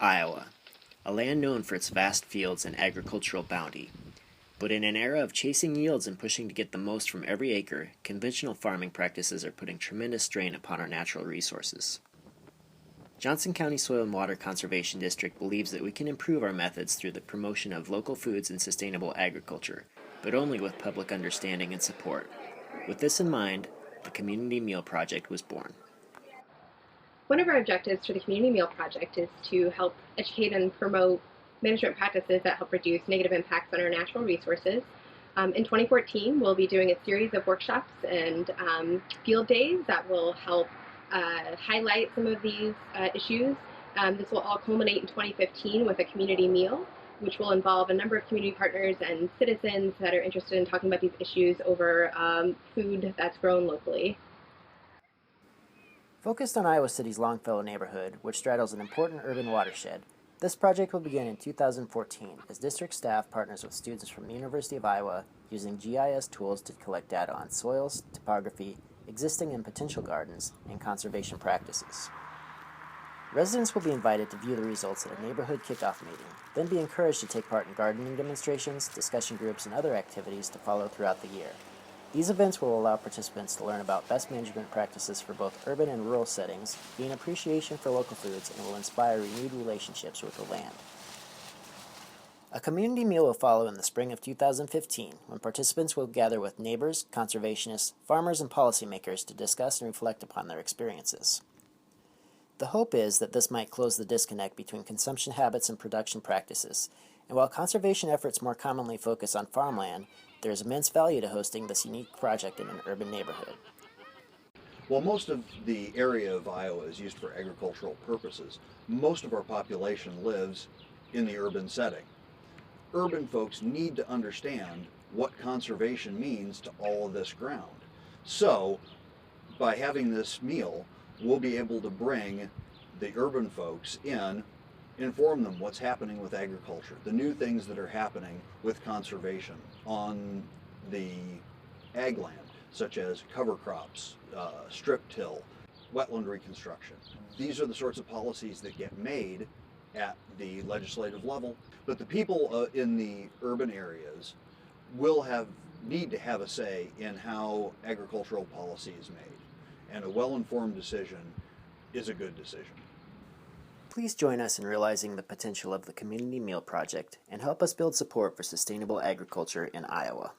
Iowa, a land known for its vast fields and agricultural bounty. But in an era of chasing yields and pushing to get the most from every acre, conventional farming practices are putting tremendous strain upon our natural resources. Johnson County Soil and Water Conservation District believes that we can improve our methods through the promotion of local foods and sustainable agriculture, but only with public understanding and support. With this in mind, the Community Meal Project was born. One of our objectives for the Community Meal Project is to help educate and promote management practices that help reduce negative impacts on our natural resources. In 2014, we'll be doing a series of workshops and field days that will help highlight some of these issues. This will all culminate in 2015 with a community meal, which will involve a number of community partners and citizens that are interested in talking about these issues over food that's grown locally. Focused on Iowa City's Longfellow neighborhood, which straddles an important urban watershed, this project will begin in 2014 as district staff partners with students from the University of Iowa using GIS tools to collect data on soils, topography, existing and potential gardens, and conservation practices. Residents will be invited to view the results at a neighborhood kickoff meeting, then be encouraged to take part in gardening demonstrations, discussion groups, and other activities to follow throughout the year. These events will allow participants to learn about best management practices for both urban and rural settings, gain appreciation for local foods, and will inspire renewed relationships with the land. A community meal will follow in the spring of 2015, when participants will gather with neighbors, conservationists, farmers, and policymakers to discuss and reflect upon their experiences. The hope is that this might close the disconnect between consumption habits and production practices, and while conservation efforts more commonly focus on farmland, there is immense value to hosting this unique project in an urban neighborhood. While most of the area of Iowa is used for agricultural purposes, most of our population lives in the urban setting. Urban folks need to understand what conservation means to all of this ground. So, by having this meal, we'll be able to bring the urban folks in, inform them what's happening with agriculture, the new things that are happening with conservation on the ag land, such as cover crops, strip till, wetland reconstruction. These are the sorts of policies that get made at the legislative level, but the people in the urban areas will need to have a say in how agricultural policy is made, and a well-informed decision is a good decision. Please join us in realizing the potential of the Community Meal Project and help us build support for sustainable agriculture in Iowa.